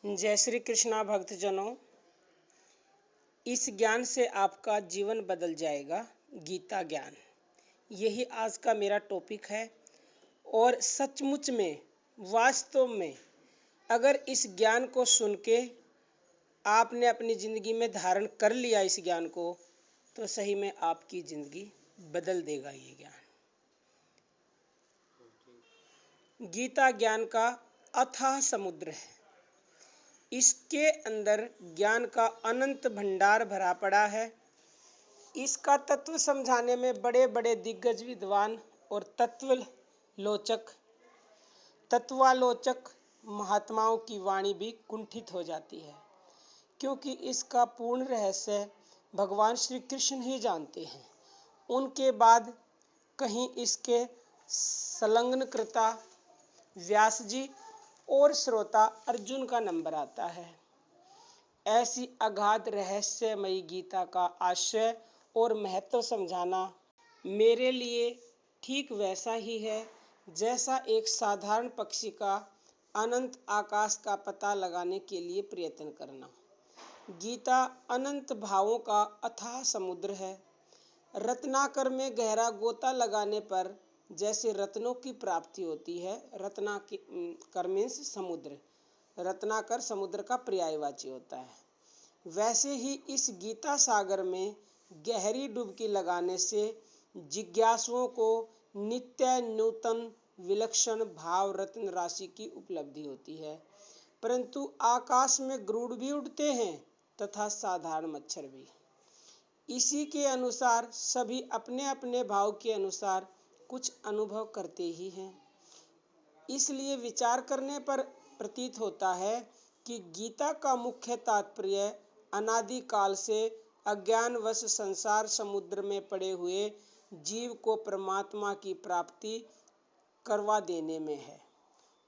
जय श्री कृष्णा भक्तजनों। इस ज्ञान से आपका जीवन बदल जाएगा। गीता ज्ञान, यही आज का मेरा टॉपिक है। और सचमुच में, वास्तव में, अगर इस ज्ञान को सुन के आपने अपनी ज़िंदगी में धारण कर लिया इस ज्ञान को, तो सही में आपकी ज़िंदगी बदल देगा ये ज्ञान। गीता ज्ञान का अथाह समुद्र है। इसके अंदर ज्ञान का अनंत भंडार भरा पड़ा है। इसका तत्व समझाने में बड़े बड़े दिग्गज विद्वान और तत्वालोचक महात्माओं की वाणी भी कुंठित हो जाती है, क्योंकि इसका पूर्ण रहस्य भगवान श्री कृष्ण ही जानते हैं। उनके बाद कहीं इसके संलग्नकर्ता व्यास जी और श्रोता अर्जुन का नंबर आता है। ऐसी अगाध रहस्यमयी गीता का आशय और महत्व समझाना मेरे लिए ठीक वैसा ही है जैसा एक साधारण पक्षी का अनंत आकाश का पता लगाने के लिए प्रयत्न करना। गीता अनंत भावों का अथाह समुद्र है। रत्नाकर में गहरा गोता लगाने पर जैसे रत्नों की प्राप्ति होती है, रत्नाकर मीन्स समुद्र, रत्नाकर समुद्र का पर्यायवाची होता है, वैसे ही इस गीता सागर में गहरी डुबकी लगाने से जिज्ञासुओं को नित्य नूतन विलक्षण भाव रत्न राशि की उपलब्धि होती है। परंतु आकाश में गरुड़ भी उड़ते हैं तथा साधारण मच्छर भी। इसी के अनुसार सभी अपने अपने भाव के अनुसार कुछ अनुभव करते ही हैं। इसलिए विचार करने पर प्रतीत होता है कि गीता का मुख्य तात्पर्य अनादि काल से अज्ञानवश संसार समुद्र में पड़े हुए जीव को परमात्मा की प्राप्ति करवा देने में है।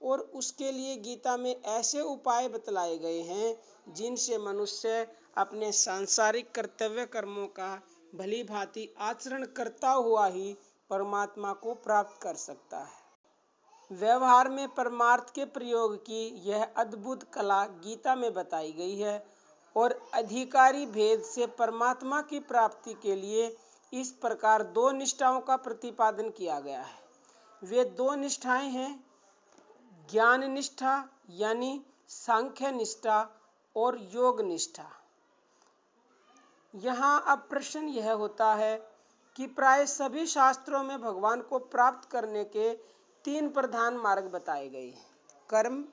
और उसके लिए गीता में ऐसे उपाय बतलाए गए हैं जिनसे मनुष्य अपने सांसारिक कर्तव्य कर्मों का भली भांति आचरण करता हुआ ही परमात्मा को प्राप्त कर सकता है। व्यवहार में परमार्थ के प्रयोग की यह अद्भुत कला गीता में बताई गई है और अधिकारी भेद से परमात्मा की प्राप्ति के लिए इस प्रकार दो निष्ठाओं का प्रतिपादन किया गया है। वे दो निष्ठाएं हैं, ज्ञान निष्ठा यानी सांख्य निष्ठा और योग निष्ठा। यहाँ अब प्रश्न यह होता है कि प्राय सभी शास्त्रों में भगवान को प्राप्त करने के तीन प्रधान मार्ग बताए गए हैं, कर्म,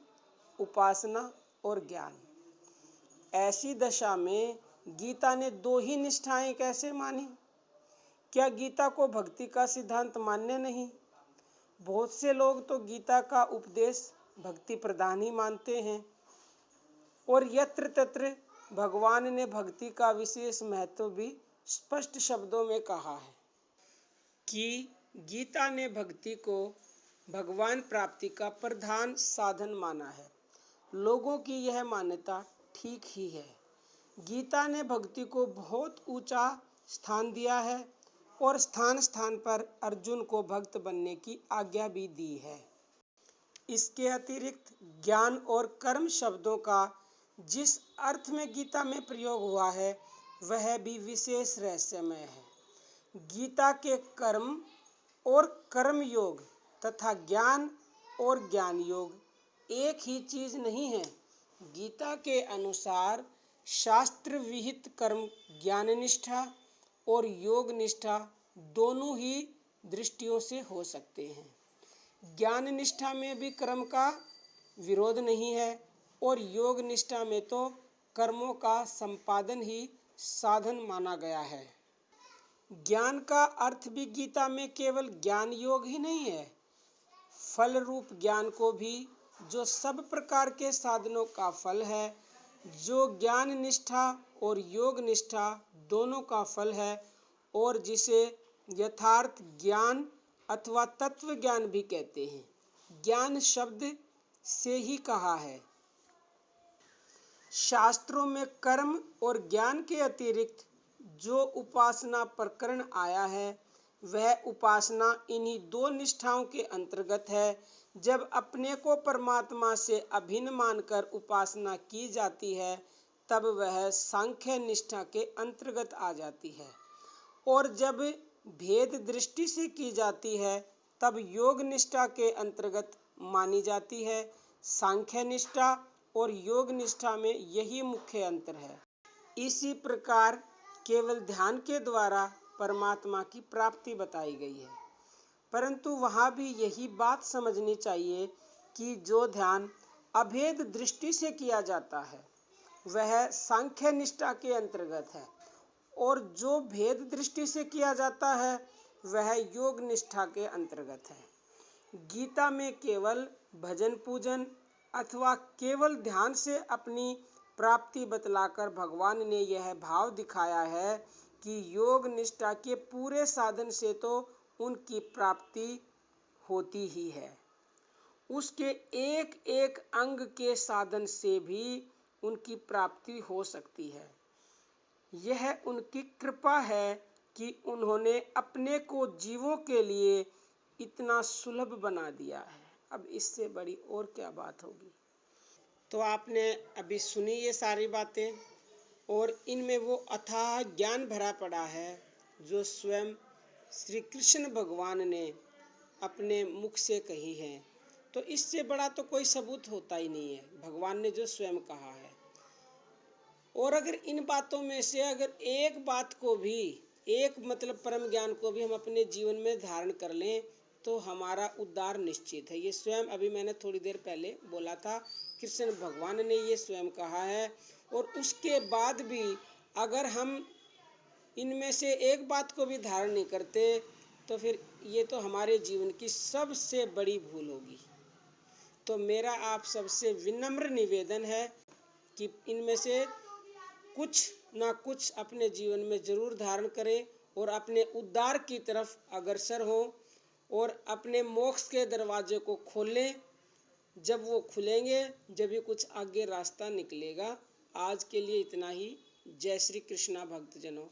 उपासना और ज्ञान। ऐसी दशा में गीता ने दो ही निष्ठाएं कैसे मानी? क्या गीता को भक्ति का सिद्धांत मान्य नहीं? बहुत से लोग तो गीता का उपदेश भक्ति प्रधान ही मानते हैं और यत्र तत्र भगवान ने भक्ति का विशेष महत्व भी स्पष्ट शब्दों में कहा है कि गीता ने भक्ति को भगवान प्राप्ति का प्रधान साधन माना है। लोगों की यह मान्यता ठीक ही है। गीता ने भक्ति को बहुत ऊंचा स्थान दिया है और स्थान स्थान पर अर्जुन को भक्त बनने की आज्ञा भी दी है। इसके अतिरिक्त ज्ञान और कर्म शब्दों का जिस अर्थ में गीता में प्रयोग हुआ है वह भी विशेष रहस्यमय है। गीता के कर्म और कर्म योग तथा ज्ञान और ज्ञान योग एक ही चीज नहीं है। गीता के अनुसार शास्त्र विहित कर्म ज्ञान निष्ठा और योग निष्ठा दोनों ही दृष्टियों से हो सकते हैं। ज्ञान निष्ठा में भी कर्म का विरोध नहीं है और योग निष्ठा में तो कर्मों का संपादन ही साधन माना गया है। ज्ञान का अर्थ भी गीता में केवल ज्ञान योग ही नहीं है, फल रूप ज्ञान को भी, जो सब प्रकार के साधनों का फल है, जो ज्ञान निष्ठा और योग निष्ठा दोनों का फल है और जिसे यथार्थ ज्ञान अथवा तत्व ज्ञान भी कहते हैं। ज्ञान शब्द से ही कहा है। शास्त्रों में कर्म और ज्ञान के अतिरिक्त जो उपासना प्रकरण आया है वह उपासना इन्हीं दो निष्ठाओं के अंतर्गत है। जब अपने को परमात्मा से अभिन्न मानकर उपासना की जाती है तब वह सांख्य निष्ठा के अंतर्गत आ जाती है, और जब भेद दृष्टि से की जाती है तब योग निष्ठा के अंतर्गत मानी जाती है। सांख्य निष्ठा और योग निष्ठा में यही मुख्य अंतर है। इसी प्रकार केवल ध्यान के द्वारा परमात्मा की प्राप्ति बताई गई है, परंतु वहाँ भी यही बात समझनी चाहिए कि जो ध्यान अभेद दृष्टि से किया जाता है वह सांख्य निष्ठा के अंतर्गत है, और जो भेद दृष्टि से किया जाता है वह योग निष्ठा के अंतर्गत है। गीता में केवल भजन पूजन अथवा केवल ध्यान से अपनी प्राप्ति बतलाकर भगवान ने यह भाव दिखाया है कि योग निष्ठा के पूरे साधन से तो उनकी प्राप्ति होती ही है, उसके एक एक अंग के साधन से भी उनकी प्राप्ति हो सकती है। यह उनकी कृपा है कि उन्होंने अपने को जीवों के लिए इतना सुलभ बना दिया है। अब इससे बड़ी और क्या बात होगी। तो आपने अभी सुनी ये सारी बातें, और इनमें वो अथाह ज्ञान भरा पड़ा है जो स्वयं श्री कृष्ण भगवान ने अपने मुख से कही है। तो इससे बड़ा तो कोई सबूत होता ही नहीं है, भगवान ने जो स्वयं कहा है। और अगर इन बातों में से अगर एक बात को भी, एक मतलब परम ज्ञान को भी हम अपने जीवन में धारण कर लें तो हमारा उद्धार निश्चित है। ये स्वयं अभी मैंने थोड़ी देर पहले बोला था, कृष्ण भगवान ने ये स्वयं कहा है। और उसके बाद भी अगर हम इनमें से एक बात को भी धारण नहीं करते तो फिर ये तो हमारे जीवन की सबसे बड़ी भूल होगी। तो मेरा आप सबसे विनम्र निवेदन है कि इनमें से कुछ ना कुछ अपने जीवन में जरूर धारण करें और अपने उद्धार की तरफ अग्रसर हो और अपने मोक्ष के दरवाजे को खोलें। जब वो खुलेंगे जब भी कुछ आगे रास्ता निकलेगा। आज के लिए इतना ही। जय श्री कृष्णा भक्तजनों।